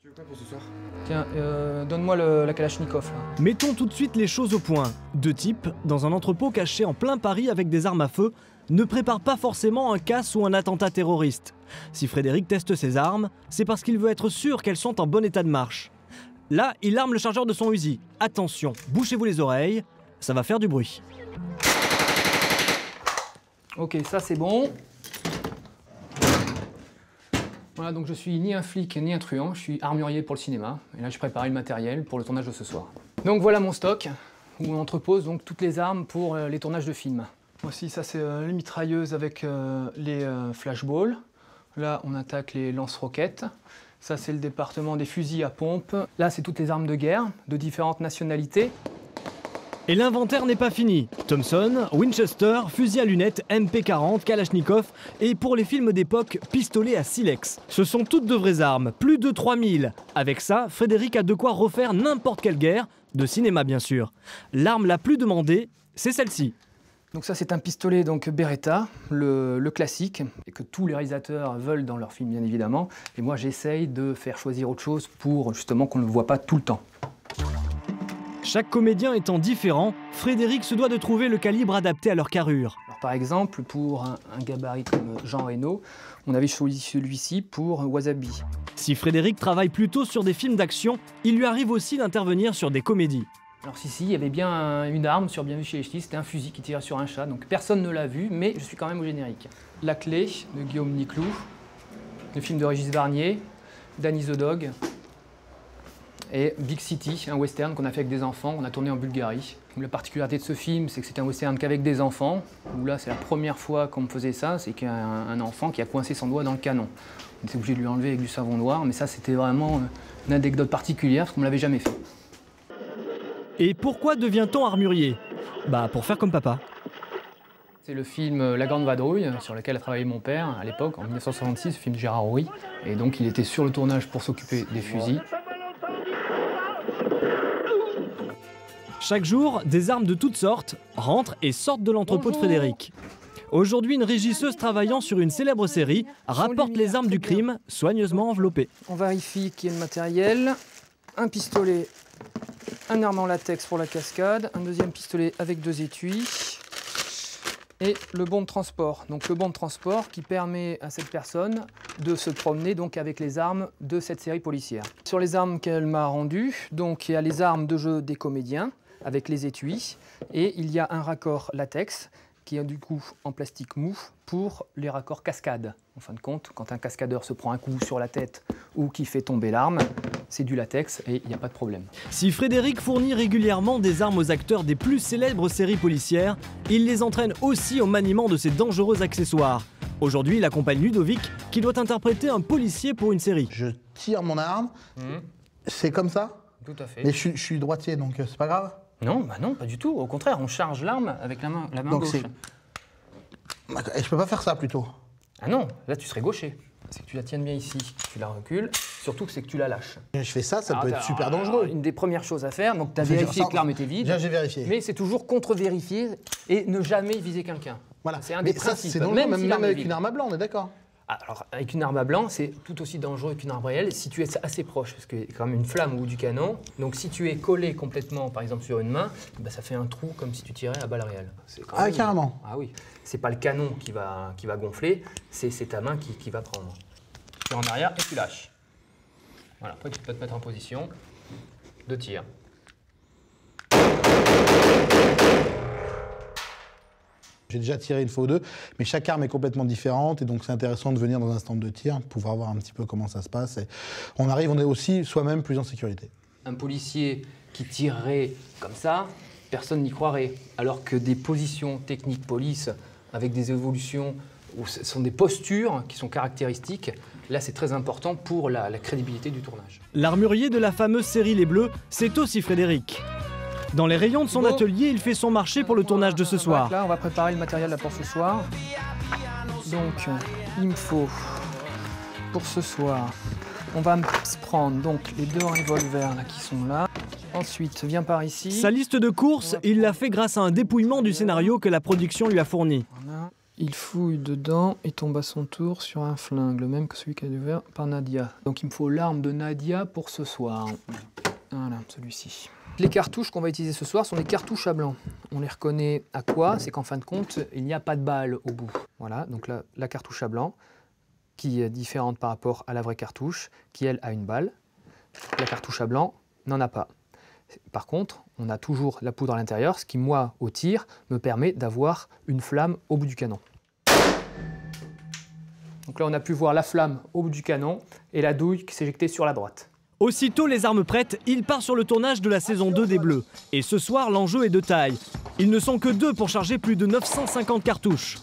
Tu veux quoi pour ce soir? Tiens, donne-moi la Kalachnikov. Là. Mettons tout de suite les choses au point. Deux types, dans un entrepôt caché en plein Paris avec des armes à feu, ne préparent pas forcément un casse ou un attentat terroriste. Si Frédéric teste ses armes, c'est parce qu'il veut être sûr qu'elles sont en bon état de marche. Là, il arme le chargeur de son Uzi. Attention, bouchez-vous les oreilles, ça va faire du bruit. Ok, ça c'est bon. Voilà, donc je suis ni un flic ni un truand, je suis armurier pour le cinéma. Et là, je prépare le matériel pour le tournage de ce soir. Donc voilà mon stock, où on entrepose donc toutes les armes pour les tournages de films. Voici, ça c'est les mitrailleuses avec les flashballs. Là, on attaque les lance-roquettes. Ça, c'est le département des fusils à pompe. Là, c'est toutes les armes de guerre de différentes nationalités. Et l'inventaire n'est pas fini. Thompson, Winchester, fusil à lunettes, MP40, Kalachnikov et pour les films d'époque, pistolet à silex. Ce sont toutes de vraies armes, plus de 3000. Avec ça, Frédéric a de quoi refaire n'importe quelle guerre, de cinéma bien sûr. L'arme la plus demandée, c'est celle-ci. Donc ça, c'est un pistolet donc Beretta, le classique, et que tous les réalisateurs veulent dans leurs films bien évidemment. Et moi, j'essaye de faire choisir autre chose pour justement qu'on ne le voit pas tout le temps. Chaque comédien étant différent, Frédéric se doit de trouver le calibre adapté à leur carrure. Alors, par exemple, pour un gabarit comme Jean Reno, on avait choisi celui-ci pour Wasabi. Si Frédéric travaille plutôt sur des films d'action, il lui arrive aussi d'intervenir sur des comédies. Alors si, il y avait bien une arme sur Bienvenue chez les Ch'tis, c'était un fusil qui tirait sur un chat, donc personne ne l'a vu, mais je suis quand même au générique. La clé de Guillaume Niclou, le film de Régis Barnier, Danny the Dog, et Big City, un western qu'on a fait avec des enfants, on a tourné en Bulgarie. La particularité de ce film, c'est que c'est un western qu'avec des enfants, où là c'est la première fois qu'on me faisait ça, c'est qu'il y a un enfant qui a coincé son doigt dans le canon. On était obligé de lui enlever avec du savon noir, mais ça c'était vraiment une anecdote particulière, parce qu'on ne l'avait jamais fait. Et pourquoi devient-on armurier? Bah pour faire comme papa. C'est le film La Grande Vadrouille, sur lequel a travaillé mon père à l'époque, en 1966, le film de Gérard Houry. Et donc il était sur le tournage pour s'occuper des fusils. Chaque jour, des armes de toutes sortes rentrent et sortent de l'entrepôt de Frédéric. Aujourd'hui, une régisseuse travaillant sur une célèbre série rapporte les armes du crime soigneusement enveloppées. On vérifie qu'il y ait le matériel, un pistolet, un arme en latex pour la cascade, un deuxième pistolet avec 2 étuis et le bon de transport. Donc le bon de transport qui permet à cette personne de se promener donc avec les armes de cette série policière. Sur les armes qu'elle m'a rendues, donc il y a les armes de jeu des comédiens avec les étuis et il y a un raccord latex qui est du coup en plastique mou pour les raccords cascade. En fin de compte, quand un cascadeur se prend un coup sur la tête ou qui fait tomber l'arme, c'est du latex et il n'y a pas de problème. Si Frédéric fournit régulièrement des armes aux acteurs des plus célèbres séries policières, il les entraîne aussi au maniement de ces dangereux accessoires. Aujourd'hui, il accompagne Ludovic, qui doit interpréter un policier pour une série. Je tire mon arme, c'est comme ça? Tout à fait. Mais je suis droitier, donc c'est pas grave? Non, bah non, pas du tout. Au contraire, on charge l'arme avec la main donc gauche. Et je peux pas faire ça plutôt? Ah non, là tu serais gaucher. C'est que tu la tiennes bien ici, tu la recules, surtout que c'est que tu la lâches. Je fais ça, ça peut être super dangereux. Une des premières choses à faire, donc tu as vérifié que l'arme était vide. Déjà j'ai vérifié. Mais c'est toujours contre-vérifier et ne jamais viser quelqu'un. Voilà. C'est un des Mais ça, principes. c'est dangereux, même l'arme est avec vide. une arme à blanc, on est d'accord? Alors, avec une arme à blanc, c'est tout aussi dangereux qu'une arme réelle si tu es assez proche, parce qu'il y a quand même une flamme au bout du canon. Donc, si tu es collé complètement, par exemple, sur une main, bah, ça fait un trou comme si tu tirais à balle réelle. Ah, même... carrément? Ah oui. C'est pas le canon qui va gonfler, c'est ta main qui va prendre. Tu es en arrière et tu lâches. Voilà, après, tu peux te mettre en position de tir. J'ai déjà tiré une fois ou deux, mais chaque arme est complètement différente et donc c'est intéressant de venir dans un stand de tir, pouvoir voir un petit peu comment ça se passe. Et on est aussi soi-même plus en sécurité. Un policier qui tirerait comme ça, personne n'y croirait. Alors que des positions techniques police avec des évolutions, où ce sont des postures qui sont caractéristiques, là c'est très important pour la crédibilité du tournage. L'armurier de la fameuse série Les Bleus, c'est aussi Frédéric. Dans les rayons de son atelier, il fait son marché pour le tournage de ce soir. Là, on va préparer le matériel là pour ce soir. Donc, il me faut, pour ce soir, on va se prendre donc les 2 revolvers là, qui sont là. Ensuite, viens par ici. Sa liste de courses, il l'a fait grâce à un dépouillement du scénario que la production lui a fourni. Voilà. Il fouille dedans et tombe à son tour sur un flingue, le même que celui qui a été ouvert par Nadia. Donc il me faut l'arme de Nadia pour ce soir. Voilà, celui-ci. Les cartouches qu'on va utiliser ce soir sont des cartouches à blanc. On les reconnaît à quoi? C'est qu'en fin de compte, il n'y a pas de balle au bout. Voilà, donc la cartouche à blanc, qui est différente par rapport à la vraie cartouche, qui elle a une balle. La cartouche à blanc n'en a pas. Par contre, on a toujours la poudre à l'intérieur, ce qui, moi, au tir, me permet d'avoir une flamme au bout du canon. Donc là, on a pu voir la flamme au bout du canon et la douille qui s'éjectait sur la droite. Aussitôt les armes prêtes, il part sur le tournage de la saison 2 des Bleus. Et ce soir, l'enjeu est de taille. Ils ne sont que 2 pour charger plus de 950 cartouches.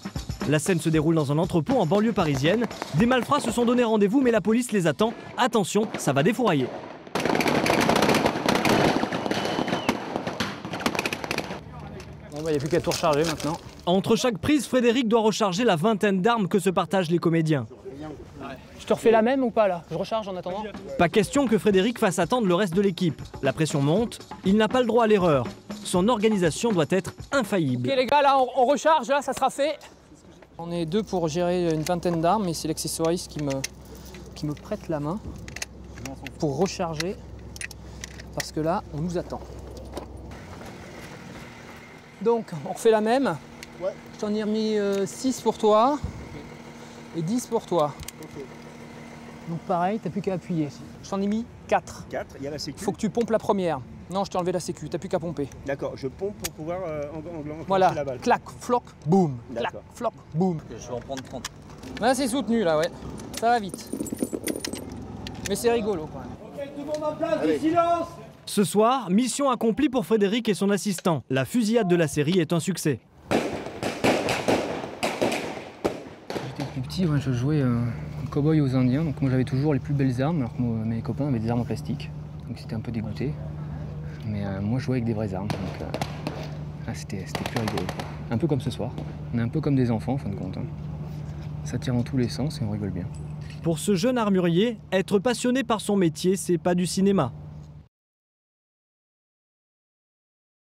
La scène se déroule dans un entrepôt en banlieue parisienne. Des malfrats se sont donné rendez-vous, mais la police les attend. Attention, ça va défourailler. Bon, il n'y a plus qu'à tout recharger maintenant. Entre chaque prise, Frédéric doit recharger la vingtaine d'armes que se partagent les comédiens. Je te refais la même ou pas là? Je recharge en attendant? Pas question que Frédéric fasse attendre le reste de l'équipe. La pression monte, il n'a pas le droit à l'erreur. Son organisation doit être infaillible. Ok les gars, là on recharge, là ça sera fait. On est 2 pour gérer une vingtaine d'armes, mais c'est l'accessoiriste qui me prête la main pour recharger, parce que là on nous attend. Donc on refait la même. Ouais. Je t'en ai remis 6 pour toi et 10 pour toi. Ok. Donc pareil, t'as plus qu'à appuyer. Je t'en ai mis 4. 4, il y a la sécu. Faut que tu pompes la première. Non, je t'ai enlevé la sécu, t'as plus qu'à pomper. D'accord, je pompe pour pouvoir enclencher Voilà, la balle. clac, floc, boum. Clac, D'accord. floc, boum. Je vais en prendre 30. Là c'est soutenu là, ouais. Ça va vite. Mais c'est rigolo quand même. Ce soir, mission accomplie pour Frédéric et son assistant. La fusillade de la série est un succès. J'étais plus petit, je jouais cow-boy aux Indiens, donc moi j'avais toujours les plus belles armes, alors que mes copains avaient des armes en plastique. Donc c'était un peu dégoûté. Mais moi je jouais avec des vraies armes, donc c'était plus rigolo. Un peu comme ce soir. On est un peu comme des enfants en fin de compte. Hein. Ça tire dans tous les sens et on rigole bien. Pour ce jeune armurier, être passionné par son métier, c'est pas du cinéma.